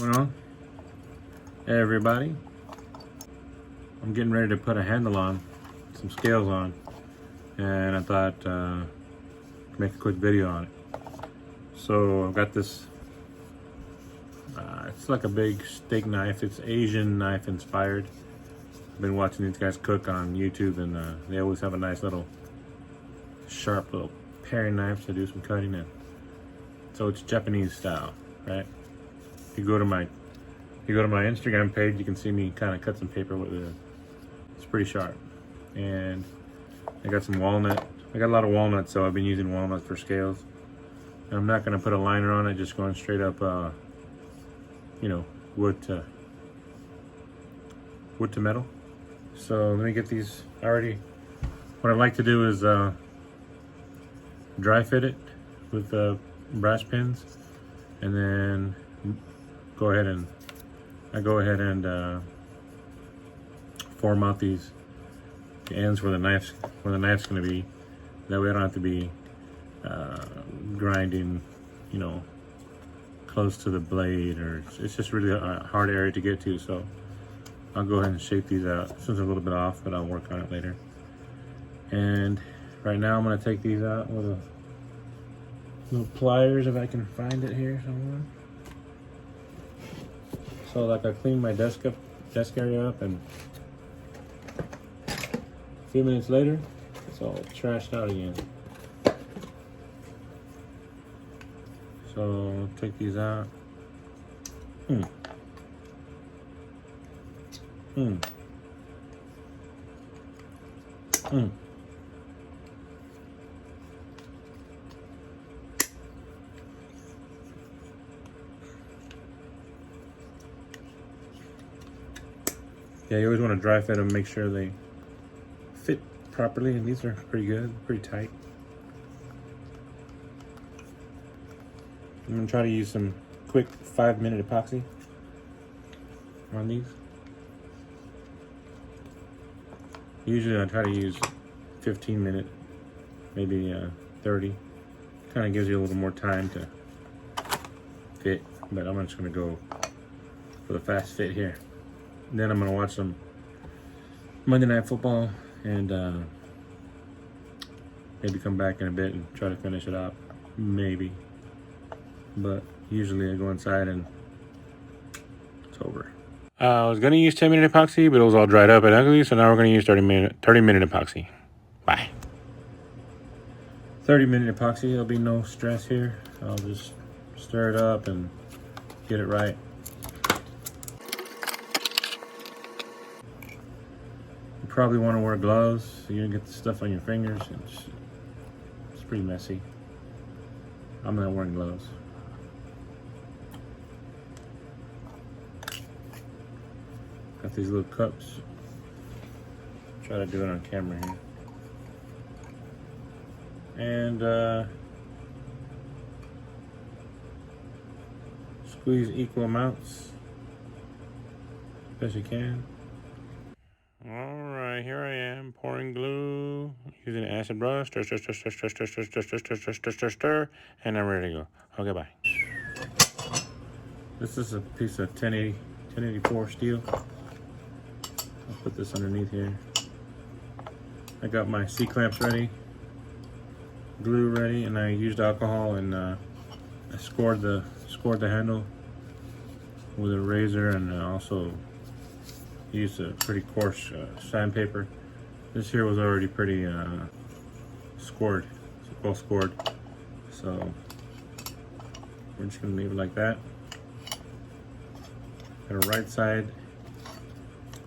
Well, hey everybody, I'm getting ready to put a handle on, some scales on, and I thought make a quick video on it. So I've got this, it's like a big steak knife. It's Asian knife inspired. I've been watching these guys cook on YouTube, and they always have a nice little sharp little paring knife to do some cutting in. So it's Japanese style, right? If you go to my Instagram page, you can see me kind of cut some paper with it. It's pretty sharp. And I got some walnut. I got a lot of walnuts, so I've been using walnuts for scales. And I'm not gonna put a liner on it, just going straight up, wood to metal. So let me get these already. What I'd like to do is dry fit it with brass pins, and then go ahead and form out the ends where the knife's going to be. That way I don't have to be grinding, close to the blade, or it's just really a hard area to get to. So I'll go ahead and shape these out. This one's a little bit off, but I'll work on it later. And right now I'm going to take these out with a little pliers, if I can find it here somewhere. So like I cleaned my desk area up, and a few minutes later, it's all trashed out again. So take these out. Yeah, you always want to dry fit them, make sure they fit properly, and these are pretty good, pretty tight. I'm gonna try to use some quick 5-minute epoxy on these. Usually I try to use 15-minute, maybe 30. Kind of gives you a little more time to fit, but I'm just gonna go for the fast fit here. And then I'm gonna watch some Monday Night Football, and maybe come back in a bit and try to finish it up, maybe. But usually I go inside and it's over. I was gonna use 10-minute epoxy, but it was all dried up and ugly, so now we're gonna use 30-minute epoxy. Bye. 30-minute epoxy, there'll be no stress here. I'll just stir it up and get it right. You probably want to wear gloves so you don't get the stuff on your fingers. It's pretty messy. I'm not wearing gloves. Got these little cups. Try to do it on camera here. And squeeze equal amounts as you can. Alright, here I am pouring glue using an acid brush. Stir, and I'm ready to go. Okay, bye. This is a piece of 1084 steel. I'll put this underneath here. I got my C-clamps ready, glue ready, and I used alcohol, and I scored the handle with a razor, and also used a pretty coarse sandpaper. This here was already pretty scored, well scored. So we're just gonna leave it like that. Got a right side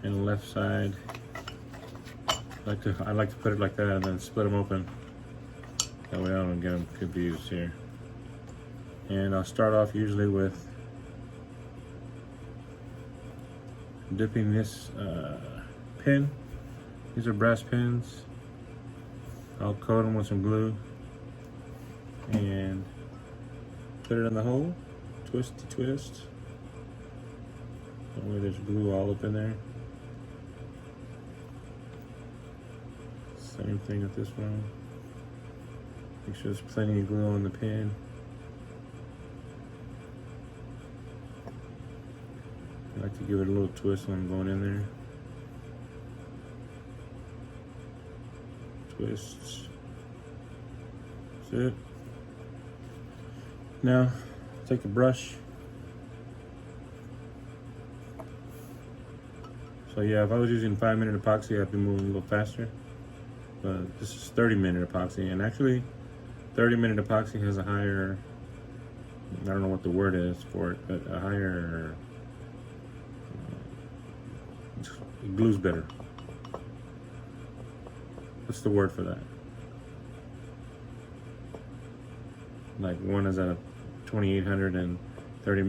and a left side. I like to put it like that and then split them open. That way I don't get them confused here. And I'll start off usually with dipping this pin. These are brass pins. I'll coat them with some glue and put it in the hole. Twist. That way there's glue all up in there. Same thing with this one. Make sure there's plenty of glue on the pin. I like to give it a little twist when I'm going in there. Twists. That's it. Now, take a brush. So yeah, if I was using 5-minute epoxy, I'd be moving a little faster. But this is 30-minute epoxy, and actually 30-minute epoxy has a higher, I don't know what the word is for it, but a higher, it glues better. What's the word for that? Like one is at a 2800 and 30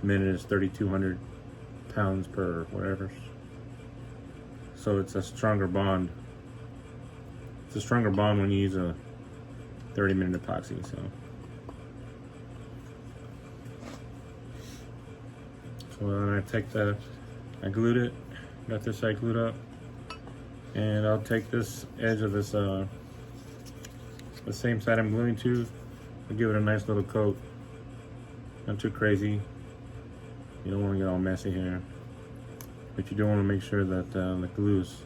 minute is 3200 pounds per whatever. So it's a stronger bond. It's a stronger bond when you use a 30-minute epoxy. So then I take I glued it, got this side glued up, and I'll take this edge of this, the same side I'm gluing to, I'll give it a nice little coat. Not too crazy. You don't want to get all messy here, but you do want to make sure that the glue's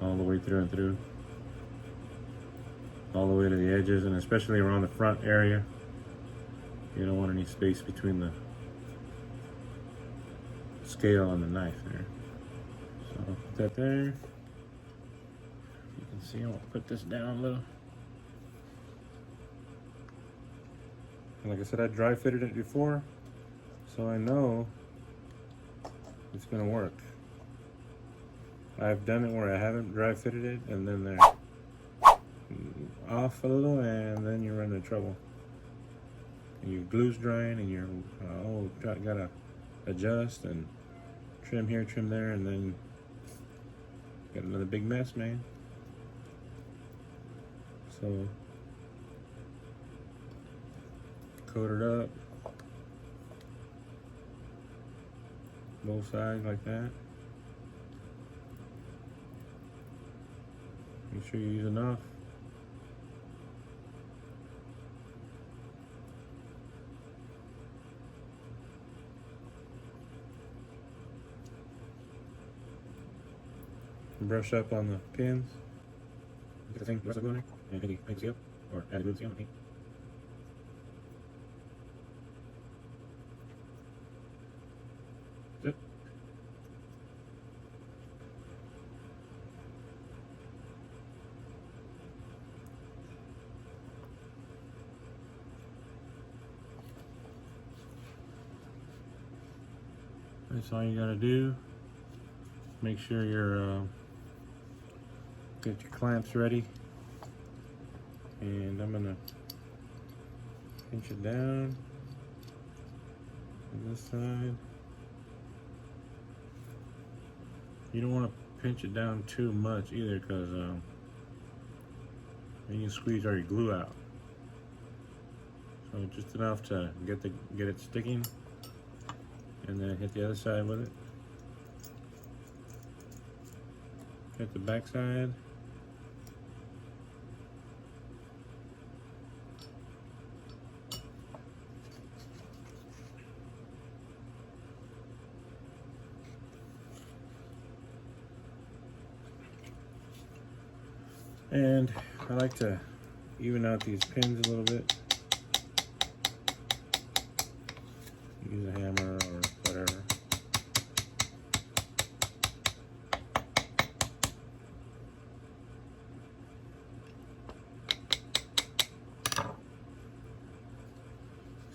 all the way through and through, all the way to the edges, and especially around the front area. You don't want any space between the scale and the knife there. So I'll put that there. You can see I'm gonna put this down a little. And like I said, I dry fitted it before, so I know it's gonna work. I've done it where I haven't dry fitted it, and then they're off a little, and then you run into trouble. And your glue's drying, and you're gotta adjust and trim here, trim there, and then got another big mess, man. So coat it up, both sides like that. Make sure you use enough. Brush up on the pins. Get the thing, brush up on it, and maybe seal, or add a glue seal. Okay. That's it. That's all you gotta do. Make sure you're get your clamps ready, and I'm gonna pinch it down on this side. You don't want to pinch it down too much either, because then you squeeze all your glue out. So just enough to get it sticking, and then hit the other side with it. Hit the back side. And I like to even out these pins a little bit. Use a hammer or whatever.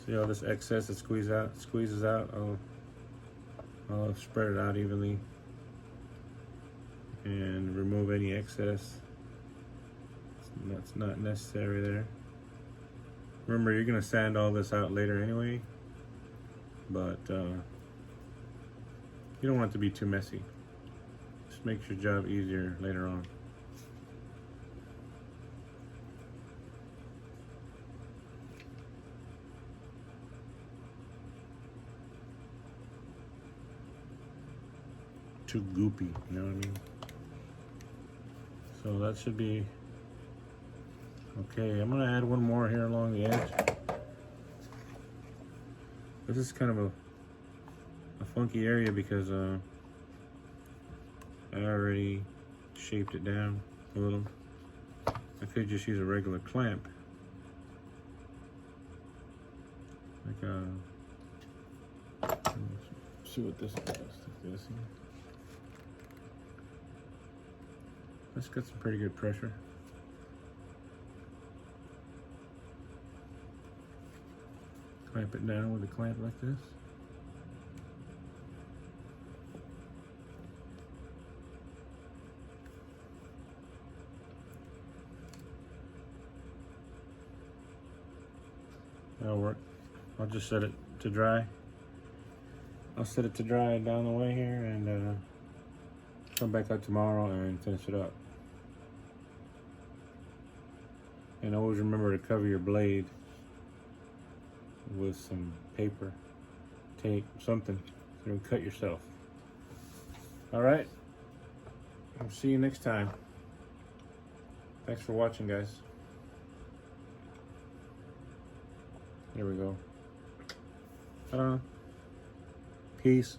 See all this excess that squeezes out? I'll spread it out evenly and remove any excess that's not necessary there. Remember, you're gonna sand all this out later anyway, but you don't want it to be too messy. Just makes your job easier later on. Too goopy, you know what I mean? So that should be okay. I'm gonna add one more here along the edge. This is kind of a funky area because I already shaped it down a little. I could just use a regular clamp. Like let's see what this does. Take this in. That's got some pretty good pressure. Clamp it down with a clamp like this. That'll work. I'll just set it to dry. I'll set it to dry down the way here and come back out tomorrow and finish it up. And always remember to cover your blade with some paper, tape, something, so you don't cut yourself. All right, I'll see you next time. Thanks for watching, guys. Here we go. Ta-da. Peace.